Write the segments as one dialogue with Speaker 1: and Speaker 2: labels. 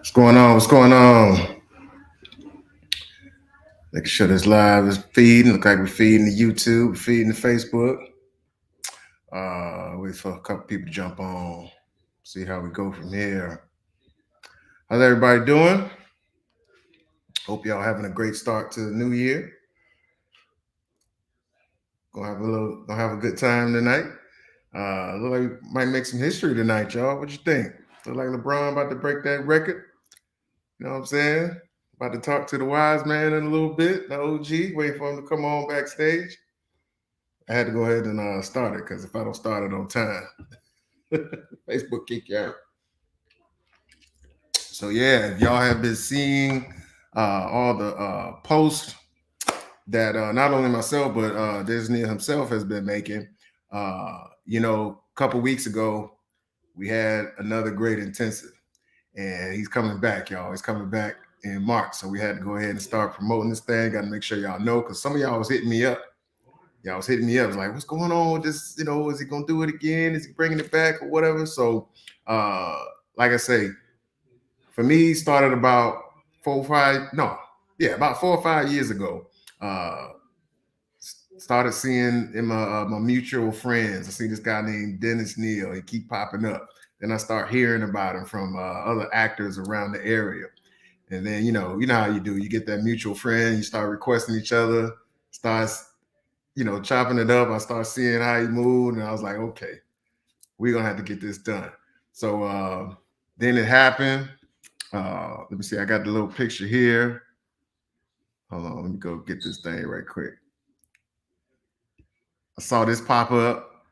Speaker 1: What's going on? What's going on? Making sure this live is feeding. Look like we're feeding the YouTube, feeding the Facebook. Wait for a couple people to jump on. See how we go from here. How's everybody doing? Hope y'all having a great start to the new year. Gonna have a good time tonight. Look like we might make some history tonight, y'all. What you think? Look like LeBron about to break that record. You know what I'm saying? About to talk to the wise man in a little bit, the OG. Wait for him to come on backstage. I had to go ahead and start it because if I don't start it on time, Facebook kick you out. So yeah, if y'all have been seeing all the posts that not only myself but Disney himself has been making, a couple weeks ago we had another great intensive, and he's coming back, y'all. He's coming back in March, so we had to go ahead and start promoting this thing. Got to make sure y'all know because some of y'all was hitting me up. Y'all was hitting me up. It was like, what's going on with this? Is he gonna do it again? Is he bringing it back or whatever? So, like I say, for me, started about about 4 or 5 years ago. Uh, Started seeing in my mutual friends. I see this guy named Neal. He keep popping up. Then I start hearing about him from other actors around the area. And then you know how you do. You get that mutual friend. You start requesting each other. Starts chopping it up. I start seeing how he moved, and I was like, okay, we're gonna have to get this done. So then it happened. Let me see. I got the little picture here. Hold on, let me go get this thing right quick. I saw this pop up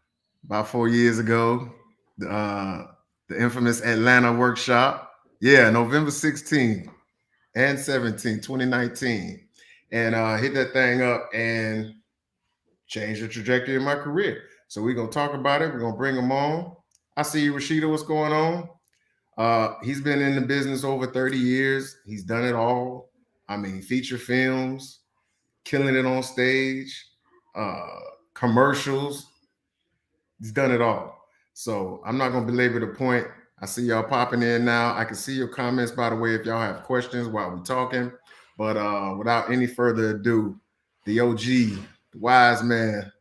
Speaker 1: about 4 years ago. The infamous Atlanta workshop. Yeah, November 16th and 17th, 2019. And hit that thing up and changed the trajectory of my career. So we're gonna talk about it. We're gonna bring him on. I see you, Rashida. What's going on? He's been in the business over 30 years. He's done it all. I mean, feature films, killing it on stage, uh, commercials. He's done it all. So I'm not gonna belabor the point. I see y'all popping in now. I can see your comments, by the way, if y'all have questions while we're talking. But without any further ado, the OG, the wise man,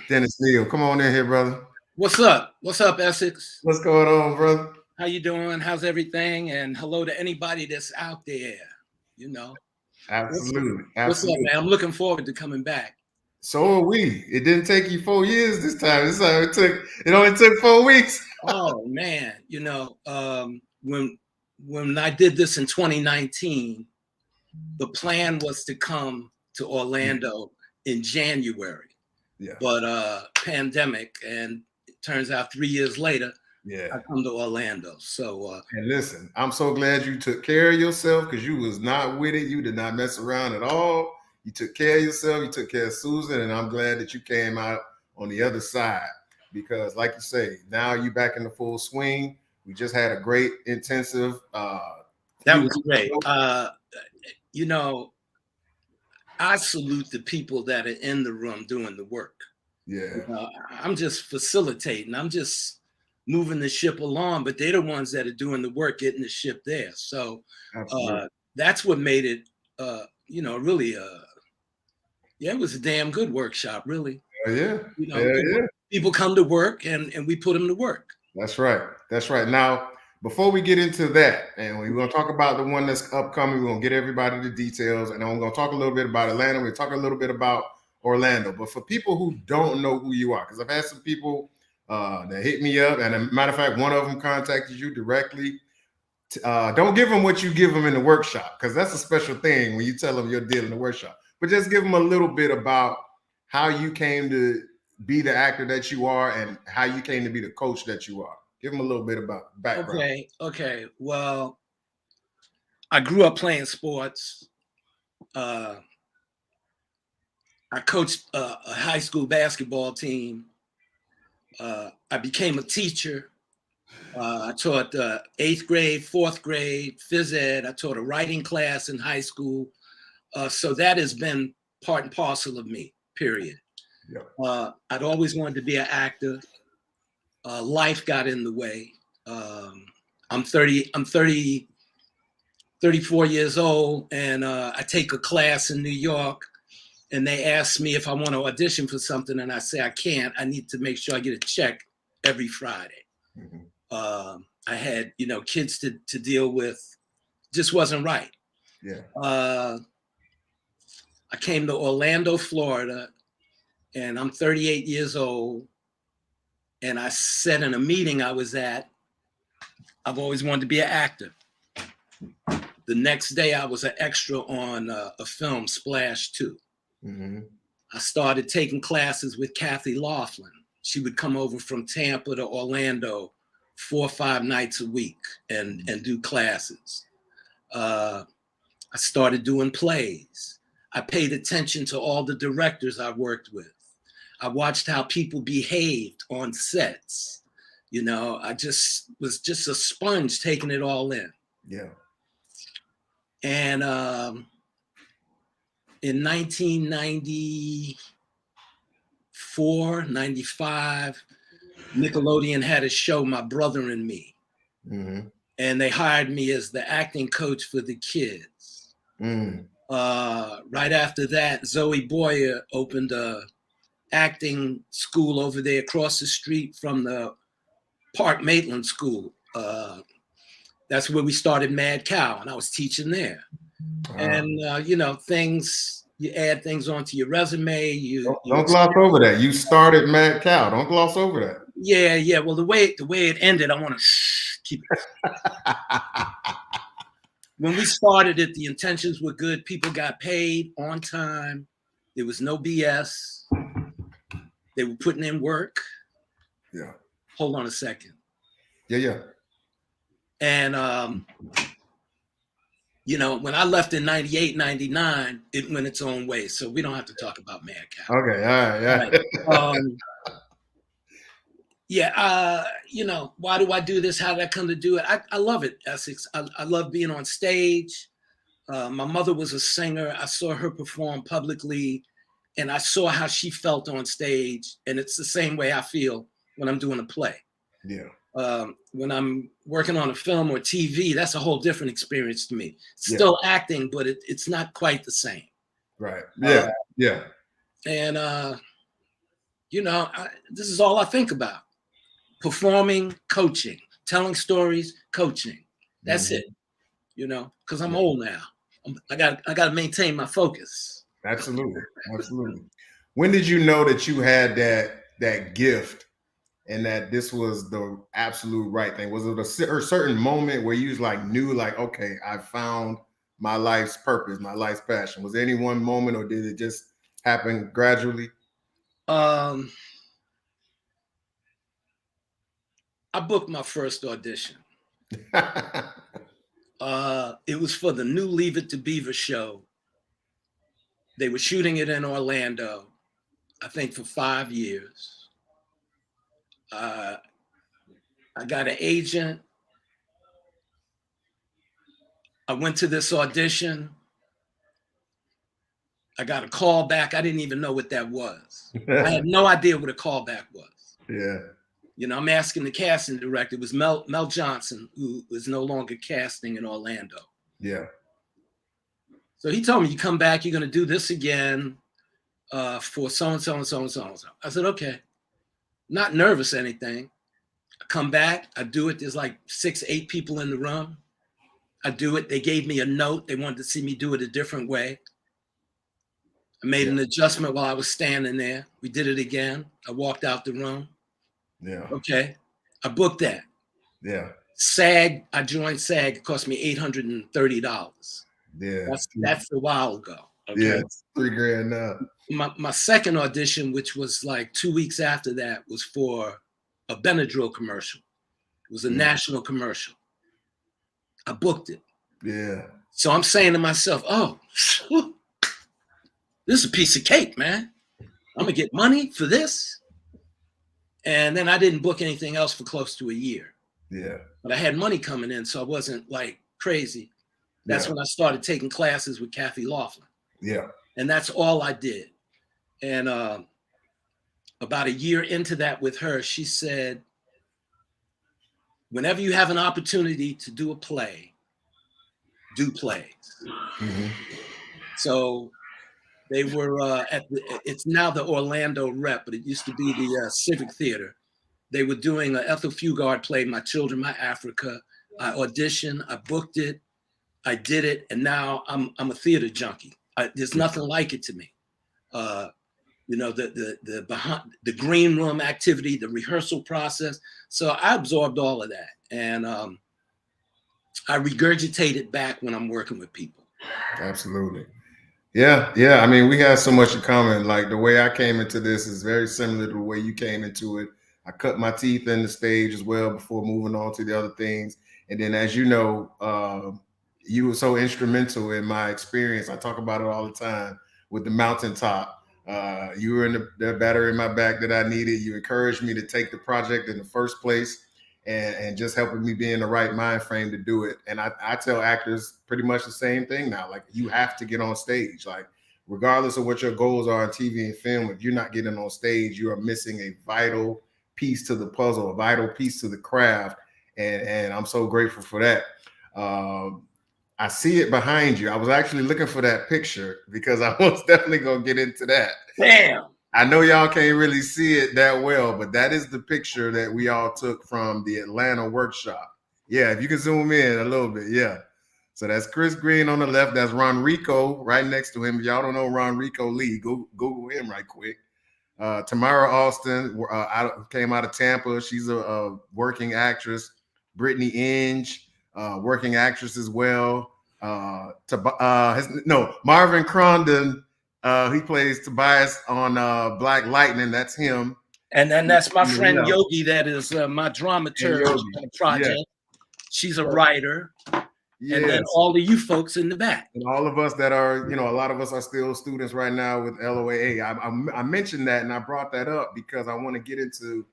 Speaker 1: Neal. Come on in here, brother.
Speaker 2: What's up? What's up, Essex?
Speaker 1: What's going on, brother?
Speaker 2: How you doing? How's everything? And hello to anybody that's out there. You know,
Speaker 1: Absolutely.
Speaker 2: what's up,
Speaker 1: Absolutely.
Speaker 2: man? I'm looking forward to coming back.
Speaker 1: So are we. It didn't take you 4 years this time. This time it only took 4 weeks.
Speaker 2: Oh man, when I did this in 2019, the plan was to come to Orlando in January.
Speaker 1: Yeah.
Speaker 2: But pandemic, and it turns out 3 years later,
Speaker 1: Yeah.
Speaker 2: I come to Orlando. So
Speaker 1: And listen, I'm so glad you took care of yourself because you was not with it. You did not mess around at all. You took care of yourself. You took care of Susan, and I'm glad that you came out on the other side because, like you say, now you back in the full swing. We just had a great intensive.
Speaker 2: that was great. You know, I salute the people that are in the room doing the work.
Speaker 1: Yeah.
Speaker 2: I'm just facilitating. I'm just moving the ship along, but they're the ones that are doing the work, getting the ship there. So that's what made it, really, yeah, it was a damn good workshop, really.
Speaker 1: Yeah.
Speaker 2: People come to work and we put them to work.
Speaker 1: That's right. That's right. Now, before we get into that, and we're going to talk about the one that's upcoming, we're going to get everybody the details, and I'm going to talk a little bit about Atlanta. We'll talk a little bit about Orlando. But for people who don't know who you are, because I've had some people that hit me up, and as a matter of fact, one of them contacted you directly. Don't give them what you give them in the workshop, because that's a special thing when you tell them your deal in the workshop. But just give them a little bit about how you came to be the actor that you are and how you came to be the coach that you are. Give them a little bit about background.
Speaker 2: Okay. Well, I grew up playing sports. I coached a high school basketball team. I became a teacher. I taught 8th grade, 4th grade, phys ed. I taught a writing class in high school. So that has been part and parcel of me, period.
Speaker 1: Yep.
Speaker 2: I'd always wanted to be an actor. Life got in the way. I'm 34 years old, and I take a class in New York, and they ask me if I want to audition for something, and I say I can't. I need to make sure I get a check every Friday. I had, kids to deal with. Just wasn't right.
Speaker 1: Yeah.
Speaker 2: I came to Orlando, Florida, and I'm 38 years old. And I said in a meeting I was at, I've always wanted to be an actor. The next day, I was an extra on a film, Splash 2. I started taking classes with Kathy Laughlin. She would come over from Tampa to Orlando 4 or 5 nights a week and do classes. I started doing plays. I paid attention to all the directors I worked with. I watched how people behaved on sets. I just was just a sponge taking it all in.
Speaker 1: Yeah.
Speaker 2: And in 1994, 95, Nickelodeon had a show, My Brother and Me. And they hired me as the acting coach for the kids. Right after that, Zoe Boyer opened a acting school over there across the street from the Park Maitland School. That's where we started Mad Cow, and I was teaching there. And things, you add things onto your resume.
Speaker 1: Don't gloss over that. You started Mad Cow. Don't gloss over that.
Speaker 2: Yeah. Well, the way it ended, I want to keep it. When we started it, the intentions were good. People got paid on time. There was no BS. They were putting in work.
Speaker 1: Yeah.
Speaker 2: Hold on a second.
Speaker 1: Yeah.
Speaker 2: And when I left in 98, 99, it went its own way. So we don't have to talk about Mad Cow.
Speaker 1: Okay, all right,
Speaker 2: yeah. Why do I do this? How did I come to do it? I love it, Essex. I love being on stage. My mother was a singer. I saw her perform publicly, and I saw how she felt on stage. And it's the same way I feel when I'm doing a play.
Speaker 1: Yeah.
Speaker 2: When I'm working on a film or TV, that's a whole different experience to me. Still acting, but it's not quite the same.
Speaker 1: Right. Yeah. Yeah.
Speaker 2: And, this is all I think about. Performing, coaching, telling stories, coaching. That's it, because I'm old now. I got to maintain my focus.
Speaker 1: Absolutely. When did you know that you had that gift and that this was the absolute right thing? Was it a certain moment where you knew okay, I found my life's purpose, my life's passion? Was there any one moment, or did it just happen gradually?
Speaker 2: I booked my first audition. It was for the new Leave It to Beaver show. They were shooting it in Orlando, I think for 5 years. I got an agent. I went to this audition. I got a call back. I didn't even know what that was. I had no idea what a callback was.
Speaker 1: Yeah.
Speaker 2: I'm asking the casting director. It was Mel Johnson, who is no longer casting in Orlando.
Speaker 1: Yeah.
Speaker 2: So he told me, you come back, you're going to do this again for so-and-so and so-and-so and so. I said, okay. Not nervous or anything. I come back, I do it. There's 6, 8 people in the room. I do it. They gave me a note. They wanted to see me do it a different way. I made an adjustment while I was standing there. We did it again. I walked out the room.
Speaker 1: Yeah.
Speaker 2: Okay. I booked that.
Speaker 1: Yeah.
Speaker 2: SAG, I joined SAG. It cost me $830.
Speaker 1: Yeah.
Speaker 2: That's a while ago. Okay?
Speaker 1: Yeah, it's $3,000 now.
Speaker 2: My second audition, which was 2 weeks after that, was for a Benadryl commercial. It was a national commercial. I booked it.
Speaker 1: Yeah.
Speaker 2: So I'm saying to myself, oh, this is a piece of cake, man. I'm going to get money for this. And then I didn't book anything else for close to a year.
Speaker 1: Yeah.
Speaker 2: But I had money coming in, so I wasn't crazy. That's when I started taking classes with Kathy Laughlin.
Speaker 1: Yeah.
Speaker 2: And that's all I did. And about a year into that with her, she said, whenever you have an opportunity to do a play, do plays.
Speaker 1: Mm-hmm.
Speaker 2: So they were it's now the Orlando Rep, but it used to be the Civic Theater. They were doing an Ethel Fugard play, My Children, My Africa. I auditioned, I booked it, I did it, and now I'm a theater junkie. There's nothing like it to me. The behind the green room activity, the rehearsal process. So I absorbed all of that, and I regurgitate it back when I'm working with people.
Speaker 1: Absolutely. Yeah, yeah. I mean, we have so much in common. Like the way I came into this is very similar to the way you came into it. I cut my teeth in the stage as well before moving on to the other things. And then, as you know, you were so instrumental in my experience. I talk about it all the time with the mountaintop. You were in the battery in my back that I needed. You encouraged me to take the project in the first place, and just helping me be in the right mind frame to do it. And I tell actors pretty much the same thing now. Like, you have to get on stage. Like, regardless of what your goals are on TV and film, if you're not getting on stage, you are missing a vital piece to the puzzle, a vital piece to the craft. And I'm so grateful for that. I see it behind you. I was actually looking for that picture because I was definitely gonna get into that.
Speaker 2: Damn.
Speaker 1: I know y'all can't really see it that well, but that is the picture that we all took from the Atlanta workshop. Yeah, if you can zoom in a little bit, yeah. So that's Chris Green on the left. That's Ron Rico right next to him. If y'all don't know Ron Rico Lee, go Google him right quick. Tamara Austin came out of Tampa. She's a working actress. Brittany Inge, working actress as well. Marvin Crondon, he plays Tobias on Black Lightning. That's him.
Speaker 2: And then that's my friend
Speaker 1: Yeah.
Speaker 2: Yogi. That is my dramaturg on the project.
Speaker 1: Yeah.
Speaker 2: She's a writer.
Speaker 1: Yes.
Speaker 2: And then all of you folks in the back.
Speaker 1: And all of us that are, a lot of us are still students right now with LOAA. I mentioned that and I brought that up because I want to get into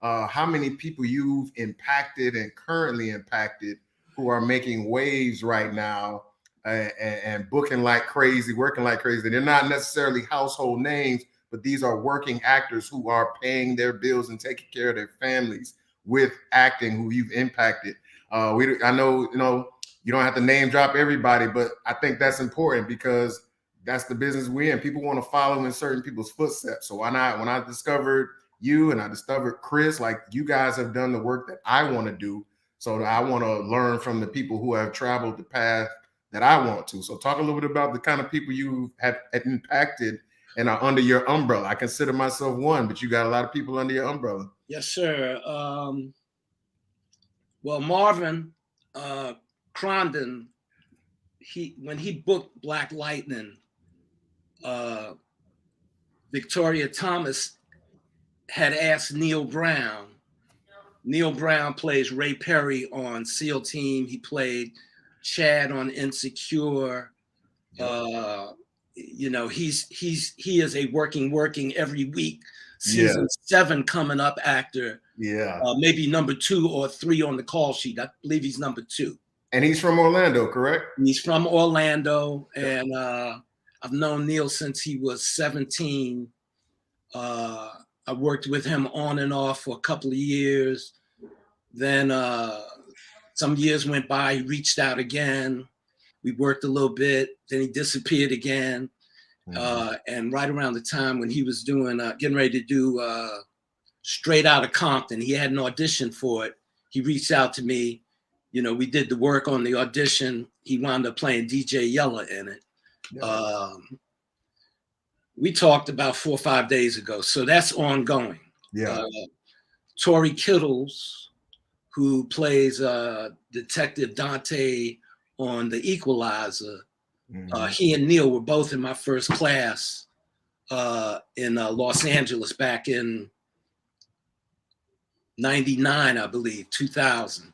Speaker 1: how many people you've impacted and currently impacted who are making waves right now and booking like crazy, working like crazy. They're not necessarily household names, but these are working actors who are paying their bills and taking care of their families with acting, who you've impacted. I know, you don't have to name drop everybody, but I think that's important because that's the business we're in. People want to follow in certain people's footsteps. So why not? When I discovered you and I discovered Chris, like, you guys have done the work that I want to do. So I want to learn from the people who have traveled the path that I want to. So talk a little bit about the kind of people you have impacted and are under your umbrella. I consider myself one, but you got a lot of people under your umbrella.
Speaker 2: Yes, sir. Well, Marvin Crondon, when he booked Black Lightning, Victoria Thomas had asked Neal Brown. Neal Brown plays Ray Perry on SEAL Team. He played Chad on Insecure. He is a working every week. Season 7 coming up actor.
Speaker 1: Yeah.
Speaker 2: Maybe number 2 or 3 on the call sheet. I believe he's number 2.
Speaker 1: And he's from Orlando, correct?
Speaker 2: He's from Orlando, and I've known Neal since he was 17. I worked with him on and off for a couple of years. Then some years went by, he reached out again. We worked a little bit, then he disappeared again. And right around the time when he was doing, getting ready to do Straight Outta Compton, he had an audition for it. He reached out to me. We did the work on the audition. He wound up playing DJ Yella in it. Yeah. We talked about 4 or 5 days ago, so that's ongoing.
Speaker 1: Yeah.
Speaker 2: Tori Kittles, who plays Detective Dante on The Equalizer, he and Neal were both in my first class in Los Angeles back in 99, I believe, 2000.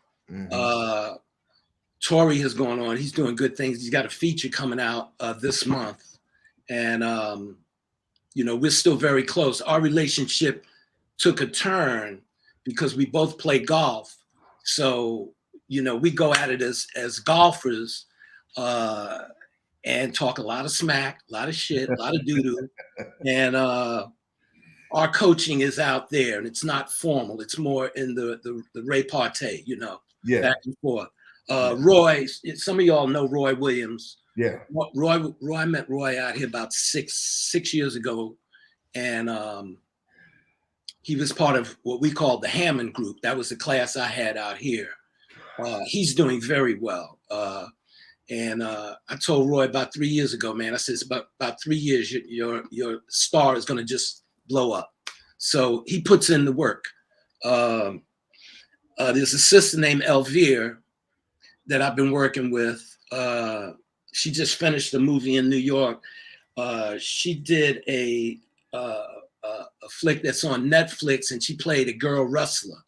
Speaker 2: Tori has gone on. He's doing good things. He's got a feature coming out this month. And, we're still very close. Our relationship took a turn because we both play golf. So, we go at it as golfers and talk a lot of smack, a lot of shit, a lot of doo-doo. And our coaching is out there, and it's not formal. It's more in the repartee, you know,
Speaker 1: Yeah.
Speaker 2: back and forth.
Speaker 1: Yeah.
Speaker 2: Roy, some of y'all know Roy Williams.
Speaker 1: Yeah.
Speaker 2: Roy, I met Roy out here about six years ago, and he was part of what we called the Hammond Group. That was the class I had out here. He's doing very well. And I told Roy about 3 years ago, man, I said, it's about 3 years, your star is going to just blow up. So he puts in the work. There's a sister named Elvire that I've been working with. She just finished a movie in New York. She did a flick that's on Netflix, and she played a girl wrestler.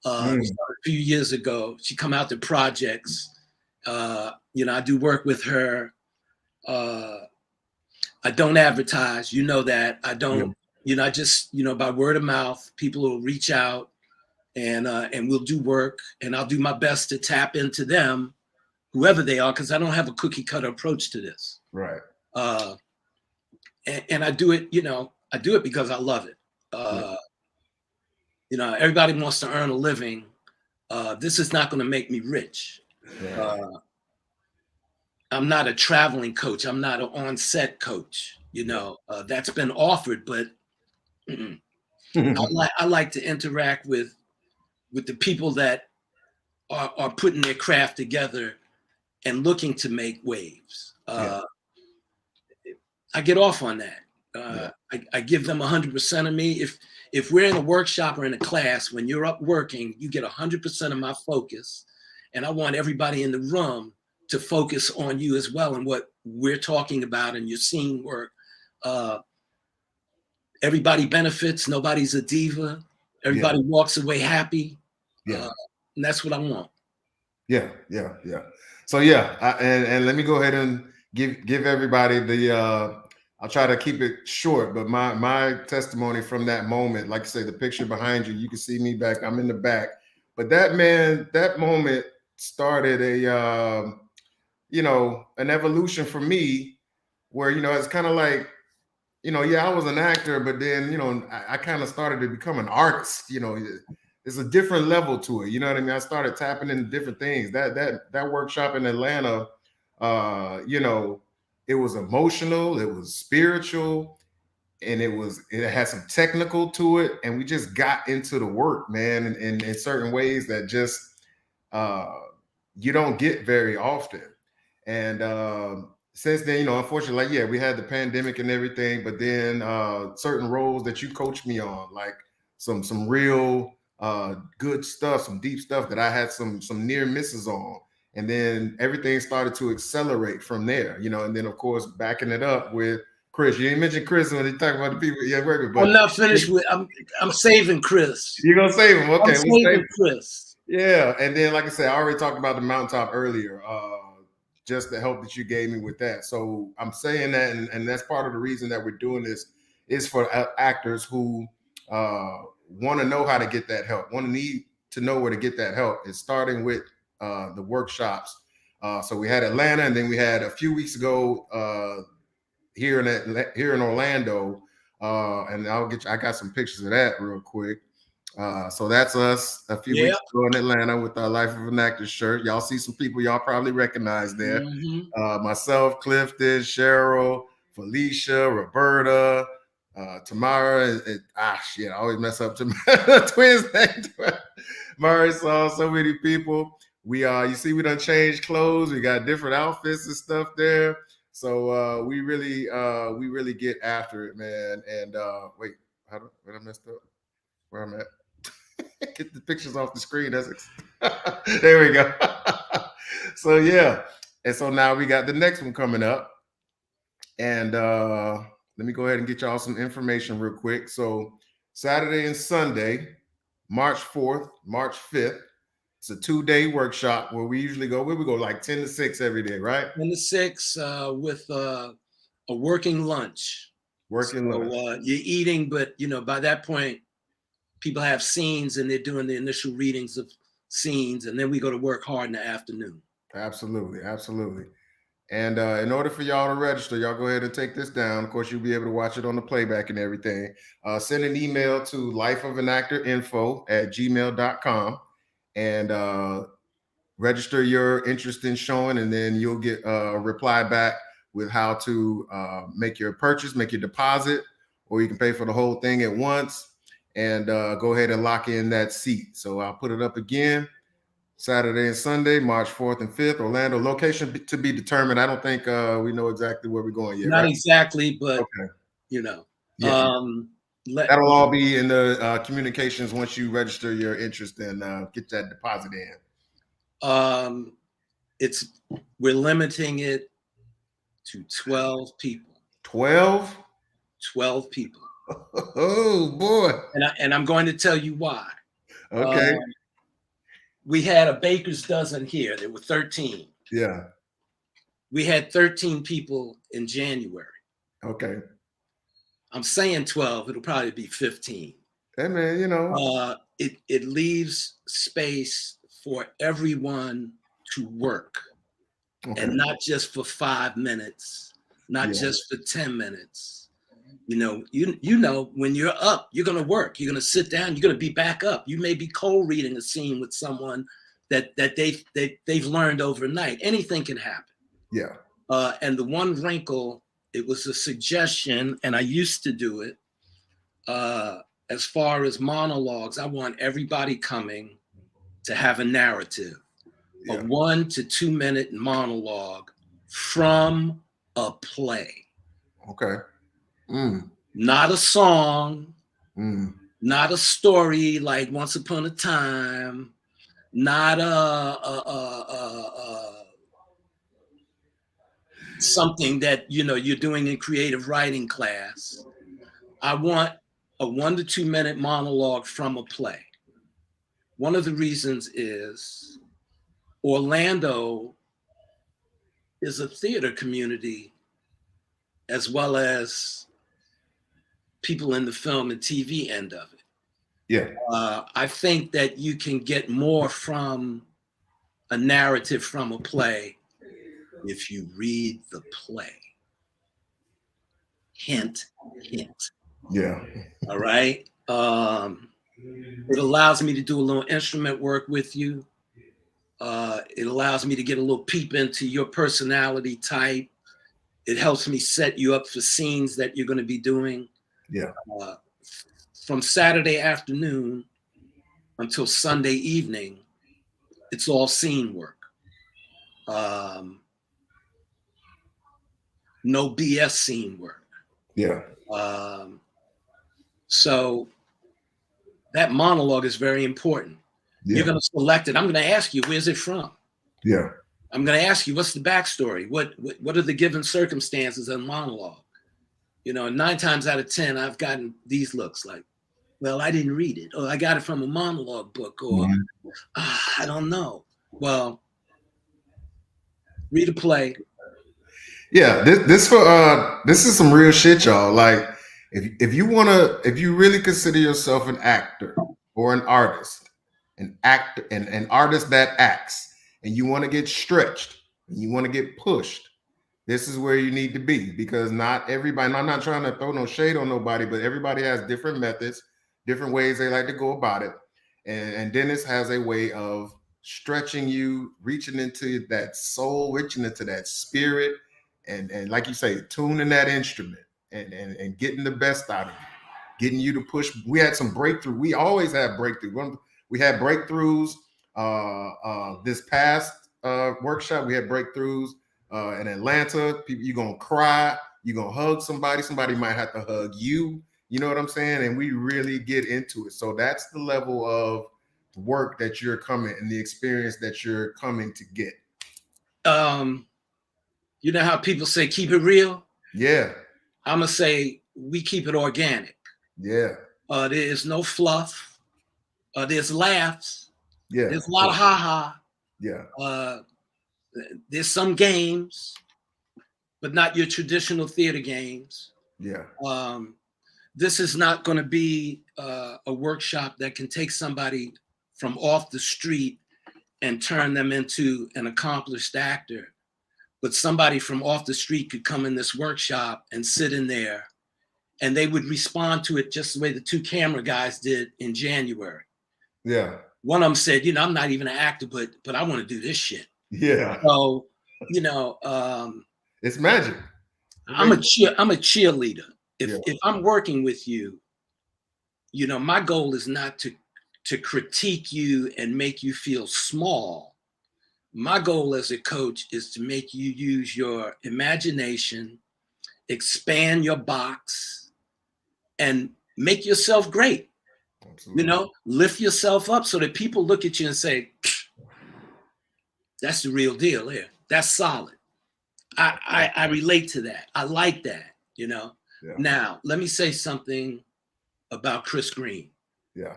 Speaker 2: A few years ago. She come out to projects. You know, I do work with her. I don't advertise, you know that. I don't, you know, I just, you know, by word of mouth, people will reach out and we'll do work, and I'll do my best to tap into them, whoever they are, because I don't have a cookie cutter approach to this.
Speaker 1: Right.
Speaker 2: And I do it, you know, I do it because I love it. You know, everybody wants to earn a living. This is not going to make me rich.
Speaker 1: Right.
Speaker 2: I'm not a traveling coach. I'm not an on-set coach. You know, that's been offered, but I like to interact with the people that are putting their craft together and looking to make waves. I get off on that. I give them 100% of me. If we're in a workshop or in a class, when you're up working, you get 100% of my focus, and I want everybody in the room to focus on you as well and what we're talking about and your scene work. Everybody benefits. Nobody's a diva. Everybody walks away happy. And that's what I want.
Speaker 1: Yeah. So and let me go ahead and give everybody the I'll try to keep it short, but my testimony from that moment, like I say, the picture behind you, you can see me back, I'm in the back. But that moment started a you know, an evolution for me where, you know, it's kind of like, you know, I was an actor, but then, you know, I kind of started to become an artist. You know, there's a different level to it. You know what I mean? I started tapping into different things. That workshop in Atlanta, you know, it was emotional, it was spiritual, and it had some technical to it. And we just got into the work, man, in certain ways that just you don't get very often. And since then, you know, unfortunately, like, we had the pandemic and everything, but then certain roles that you coached me on, like some real good stuff, some deep stuff that I had some near misses on. And then everything started to accelerate from there, you know, and then of course backing it up with Chris. You didn't mention Chris when you talk about the people you're working with, but
Speaker 2: I'm not finished with I'm saving Chris.
Speaker 1: You're gonna save him. Okay,
Speaker 2: I'm saving Chris.
Speaker 1: Yeah, and then like I said, I already talked about the mountaintop earlier. Just the help that you gave me with that. So I'm saying that, and that's part of the reason that we're doing this is for actors who want to know how to get that help, need to know where to get that help. It's starting with the workshops. So we had Atlanta, and then we had a few weeks ago here in Orlando, and I got some pictures of that real quick. So that's us a few weeks ago in Atlanta with our Life of an Actor shirt. Y'all see some people y'all probably recognize there. Myself, Clifton, Cheryl, Felicia, Roberta, Tamara. I always mess up to twins' name. Marisol, so many people. You see, we done changed clothes. We got different outfits and stuff there. So we really get after it, man. And wait, what I messed up? Where I'm at? Get the pictures off the screen. There we go. So and so now we got the next one coming up, and let me go ahead and get y'all some information real quick. So Saturday and Sunday, March 4th, March 5th. It's a 2-day workshop where we usually go. Where we go like 10 to 6 every day, right?
Speaker 2: 10 to 6 with a working lunch. Lunch. You're eating, but you know, by that point, people have scenes and they're doing the initial readings of scenes, and then we go to work hard in the afternoon.
Speaker 1: Absolutely. And in order for y'all to register, y'all go ahead and take this down. Of course, you'll be able to watch it on the playback and everything. Send an email to lifeofanactorinfo@gmail.com and register your interest in showing, and then you'll get a reply back with how to make your purchase, make your deposit, or you can pay for the whole thing at once and go ahead and lock in that seat. So I'll put it up again. Saturday and Sunday, March 4th and 5th, Orlando. Location to be determined. I don't think we know exactly where we're going yet,
Speaker 2: Not
Speaker 1: right?
Speaker 2: exactly, but
Speaker 1: Okay.
Speaker 2: you know.
Speaker 1: Yeah.
Speaker 2: Let
Speaker 1: That'll all be in the communications once you register your interest and get that deposit in.
Speaker 2: we're limiting it to 12 people.
Speaker 1: 12?
Speaker 2: 12 people.
Speaker 1: Oh boy.
Speaker 2: And I'm going to tell you why.
Speaker 1: Okay.
Speaker 2: We had a baker's dozen here. There were 13.
Speaker 1: Yeah.
Speaker 2: We had 13 people in January.
Speaker 1: Okay.
Speaker 2: I'm saying 12. It'll probably be 15.
Speaker 1: Hey man, you know.
Speaker 2: It leaves space for everyone to work,
Speaker 1: Okay.
Speaker 2: and not just for 5 minutes, not just for 10 minutes. You know, when you're up, you're gonna work. You're gonna sit down. You're gonna be back up. You may be co-reading a scene with someone that they've learned overnight. Anything can happen.
Speaker 1: Yeah.
Speaker 2: And the one wrinkle, it was a suggestion, and I used to do it. As far as monologues, I want everybody coming to have a narrative, a 1 to 2 minute monologue from a play.
Speaker 1: Okay.
Speaker 2: Not a song,
Speaker 1: Mm.
Speaker 2: not a story like Once Upon a Time, not something that you're doing in creative writing class. I want a 1 to 2 minute monologue from a play. One of the reasons is Orlando is a theater community as well as people in the film and TV end of it.
Speaker 1: Yeah.
Speaker 2: I think that you can get more from a narrative from a play if you read the play. Hint, hint.
Speaker 1: Yeah.
Speaker 2: All right. It allows me to do a little instrument work with you. It allows me to get a little peep into your personality type. It helps me set you up for scenes that you're going to be doing.
Speaker 1: Yeah.
Speaker 2: From Saturday afternoon until Sunday evening, it's all scene work. No BS scene work.
Speaker 1: Yeah.
Speaker 2: So that monologue is very important.
Speaker 1: Yeah.
Speaker 2: You're going to select it. I'm going to ask you, where's it from?
Speaker 1: Yeah.
Speaker 2: I'm going to ask you, what's the backstory? What are the given circumstances of the monologue? 9 times out of 10, I've gotten these looks like, well, I didn't read it, or I got it from a monologue book, or I don't know. Well, read a play.
Speaker 1: Yeah, this is some real shit, y'all. Like, if you really consider yourself an actor or an artist, an artist that acts, and you want to get stretched, and you want to get pushed, this is where you need to be, because not everybody, and I'm not trying to throw no shade on nobody, but everybody has different methods, different ways they like to go about it. And Dennis has a way of stretching you, reaching into that soul, reaching into that spirit, and like you say, tuning that instrument and getting the best out of you, getting you to push. We had some breakthrough. We always have breakthrough. We had breakthroughs this past workshop. We had breakthroughs in Atlanta. People, you're gonna cry, you're gonna hug somebody, somebody might have to hug you. You know what I'm saying? And we really get into it. So that's the level of work that you're coming and the experience that you're coming to get.
Speaker 2: You know how people say keep it real?
Speaker 1: Yeah.
Speaker 2: I'm gonna say we keep it organic.
Speaker 1: Yeah.
Speaker 2: There is no fluff. There's laughs.
Speaker 1: Yeah.
Speaker 2: There's a lot of ha-ha.
Speaker 1: Yeah.
Speaker 2: There's some games, but not your traditional theater games.
Speaker 1: Yeah.
Speaker 2: This is not going to be a workshop that can take somebody from off the street and turn them into an accomplished actor. but somebody from off the street could come in this workshop and sit in there, and they would respond to it just the way the two camera guys did in January.
Speaker 1: Yeah.
Speaker 2: One of them said, you know, I'm not even an actor, but I want to do this shit.
Speaker 1: Yeah.
Speaker 2: So, you know,
Speaker 1: it's magic.
Speaker 2: I'm a cheerleader. If I'm working with you, you know, my goal is not to critique you and make you feel small. My goal as a coach is to make you use your imagination, expand your box, and make yourself great. Absolutely. You know, lift yourself up so that people look at you and say, that's the real deal here. That's solid. I relate to that. I like that, you know. Yeah. Now, let me say something about Chris Green.
Speaker 1: Yeah.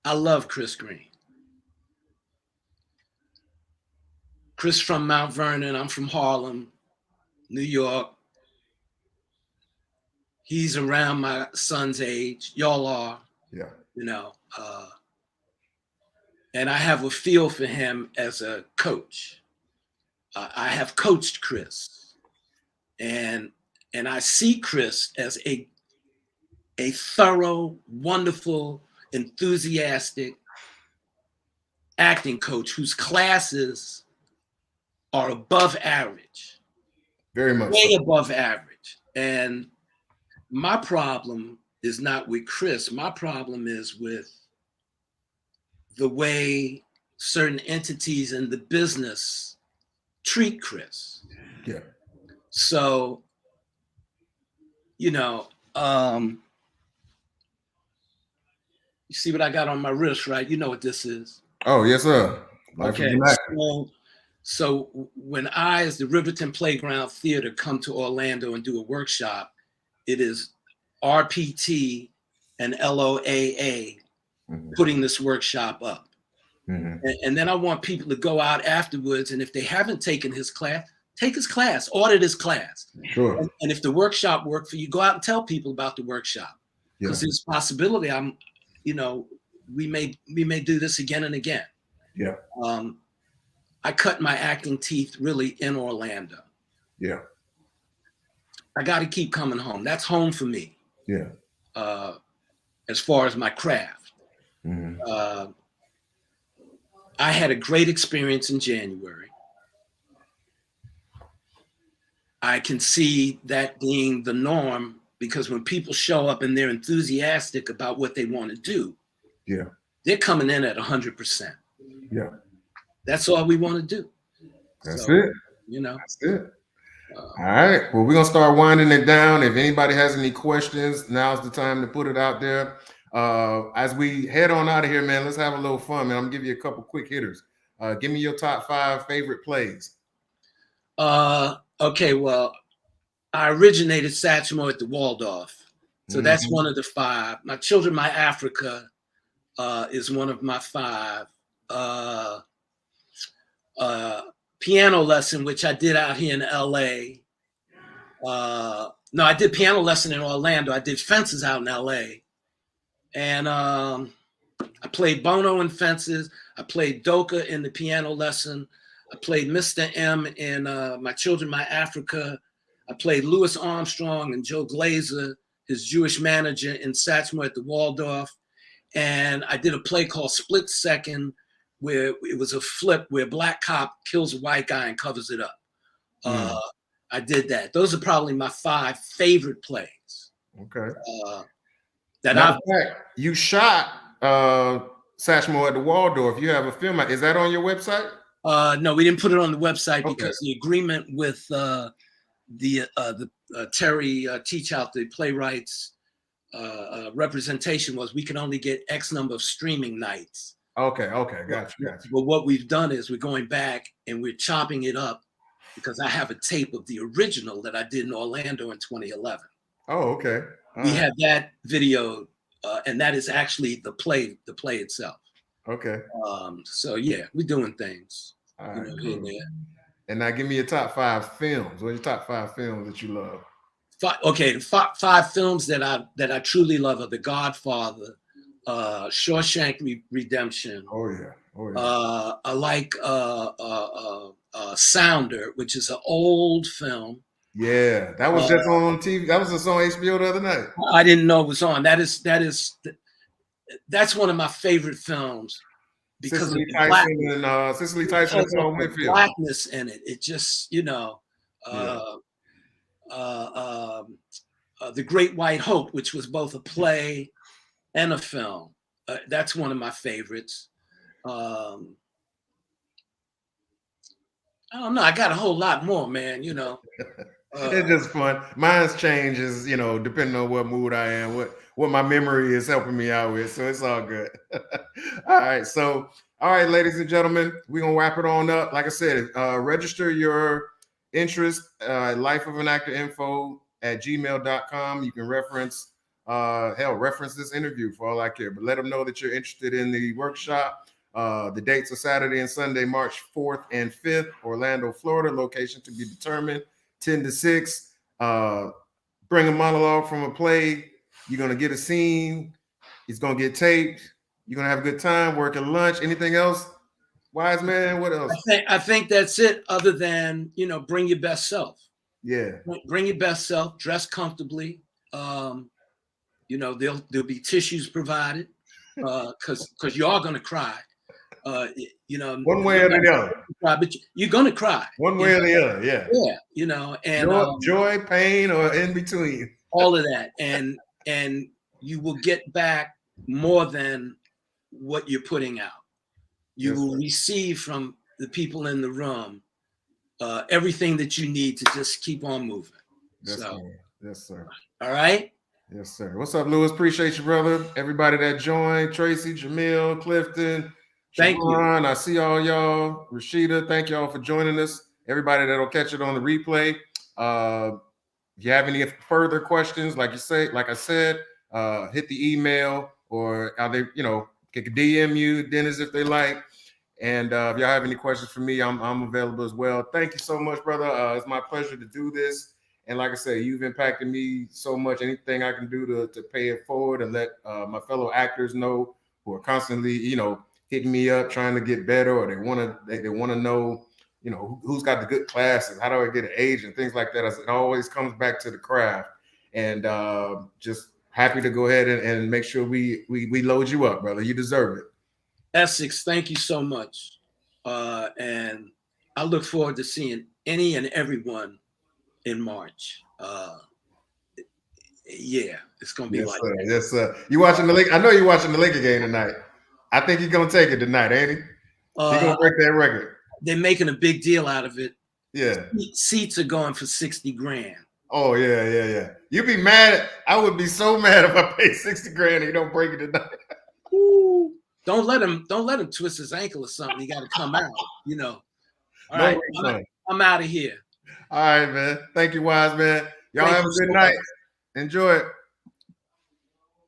Speaker 2: I love Chris Green. Chris from Mount Vernon. I'm from Harlem, New York. He's around my son's age. Y'all are.
Speaker 1: Yeah.
Speaker 2: You know, and I have a feel for him as a coach. I have coached Chris, and I see Chris as a thorough, wonderful, enthusiastic acting coach whose classes are above average.
Speaker 1: Very much.
Speaker 2: Way above average. And my problem is not with Chris. My problem is with the way certain entities in the business treat Chris.
Speaker 1: Yeah.
Speaker 2: So, you know, you see what I got on my wrist, right? You know what this is.
Speaker 1: Oh, yes, sir.
Speaker 2: Okay. So when I, as the Riverton Playground Theater, come to Orlando and do a workshop, it is RPT and LOAA putting this workshop up. And then I want people to go out afterwards, and if they haven't taken his class, take his class, audit his class.
Speaker 1: Sure.
Speaker 2: And if the workshop worked for you, go out and tell people about the workshop. Because there's a possibility you know, we may do this again and again.
Speaker 1: Yeah.
Speaker 2: I cut my acting teeth really in Orlando.
Speaker 1: Yeah.
Speaker 2: I got to keep coming home. That's home for me.
Speaker 1: Yeah.
Speaker 2: As far as my craft. I had a great experience in January. I can see that being the norm, because when people show up and they're enthusiastic about what they want to do, they're coming in at 100%.
Speaker 1: Yeah.
Speaker 2: That's all we want to do.
Speaker 1: That's it.
Speaker 2: You know.
Speaker 1: That's it. All right. Well, we're going to start winding it down. If anybody has any questions, now's the time to put it out there. As we head on out of here, man, let's have a little fun, man. I'm going to give you a couple quick hitters. Give me your top 5 favorite plays.
Speaker 2: Okay, well, I originated Satchmo at the Waldorf. So that's one of the 5. My Children, My Africa is one of my 5. Piano Lesson, which I did out here in LA. No, I did Piano Lesson in Orlando. I did Fences out in LA. And I played Bono in Fences. I played Doka in the Piano Lesson. I played Mr. M in My Children, My Africa. I played Louis Armstrong and Joe Glazer, his Jewish manager, in Satchmo at the Waldorf. And I did a play called Split Second, where it was a flip where a black cop kills a white guy and covers it up. I did that. Those are probably my 5 favorite plays.
Speaker 1: Okay.
Speaker 2: You
Speaker 1: shot Satchmo at the Waldorf. You have a film. Is that on your website?
Speaker 2: No, we didn't put it on the website because the agreement with Terry Teachout, the playwrights representation, was we can only get X number of streaming nights.
Speaker 1: Okay, gotcha.
Speaker 2: But what we've done is we're going back and we're chopping it up, because I have a tape of the original that I did in Orlando in 2011.
Speaker 1: Oh, okay.
Speaker 2: We have that video, and that is actually the play itself. Okay. So yeah, we're doing things.
Speaker 1: All right, cool. And now give me your top 5 films. What are your top 5 films that you love?
Speaker 2: The 5 films that I truly love are The Godfather, Shawshank Redemption.
Speaker 1: Oh yeah. Oh yeah.
Speaker 2: I like Sounder, which is an old film.
Speaker 1: Yeah, that was just on TV. That was just on HBO the other night.
Speaker 2: I didn't know it was on. That's one of my favorite films because of
Speaker 1: Cicely
Speaker 2: the black,
Speaker 1: Tyson and Cicely Tyson and
Speaker 2: because of
Speaker 1: Paul
Speaker 2: the
Speaker 1: Winfield.
Speaker 2: blackness in it. It just,
Speaker 1: Yeah.
Speaker 2: The Great White Hope, which was both a play and a film. That's one of my favorites. I don't know. I got a whole lot more, man.
Speaker 1: It's just fun. Mine's changes, depending on what mood I am, what my memory is helping me out with. So it's all good. All right. So, all right, ladies and gentlemen, we're gonna wrap it on up. Like I said, register your interest, life of an actor info at gmail.com. You can reference this interview for all I care, but let them know that you're interested in the workshop. The dates are Saturday and Sunday, March 4th and 5th, Orlando, Florida. Location to be determined. 10 to 6. Bring a monologue from a play. You're going to get a scene. It's going to get taped. You're going to have a good time, work at lunch. Anything else? Wise man, what else?
Speaker 2: I think that's it, other than, bring your best self.
Speaker 1: Yeah.
Speaker 2: Bring your best self, dress comfortably. There'll be tissues provided because you are going to cry.
Speaker 1: One way or the other.
Speaker 2: But you're going to cry.
Speaker 1: One way or the other, yeah.
Speaker 2: Yeah, and
Speaker 1: joy, pain, or in between.
Speaker 2: All of that. And you will get back more than what you're putting out. You will receive from the people in the room everything that you need to just keep on moving.
Speaker 1: Yes, sir.
Speaker 2: All right.
Speaker 1: Yes, sir. What's up, Lewis? Appreciate you, brother. Everybody that joined, Tracy, Jamil, Clifton,
Speaker 2: thank you.
Speaker 1: I see all y'all. Rashida, thank y'all for joining us. Everybody that'll catch it on the replay. If you have any further questions, like I said, hit the email, or they can DM you, Dennis, if they like. And if y'all have any questions for me, I'm available as well. Thank you so much, brother. It's my pleasure to do this. And like I said, you've impacted me so much. Anything I can do to pay it forward and let my fellow actors know, who are constantly, hitting me up, trying to get better, or they want to know, who's got the good classes, how do I get an agent, things like that. It always comes back to the craft. And just happy to go ahead and make sure we load you up, brother. You deserve it.
Speaker 2: Essex, thank you so much. And I look forward to seeing any and everyone in March. Yeah, it's gonna be like that.
Speaker 1: Yes, sir. You watching the Lakers? I know you're watching the Lakers game tonight. I think he's gonna take it tonight, ain't he? He's gonna break that record.
Speaker 2: They're making a big deal out of it.
Speaker 1: Yeah.
Speaker 2: Seats are going for $60,000.
Speaker 1: Oh yeah. You'd be mad. I would be so mad if I paid $60,000 and he don't break it tonight.
Speaker 2: Ooh. Don't let him twist his ankle or something. He got to come out. All right, I'm out of here.
Speaker 1: All right, man. Thank you, Wise man. Y'all have a good night. Enjoy it.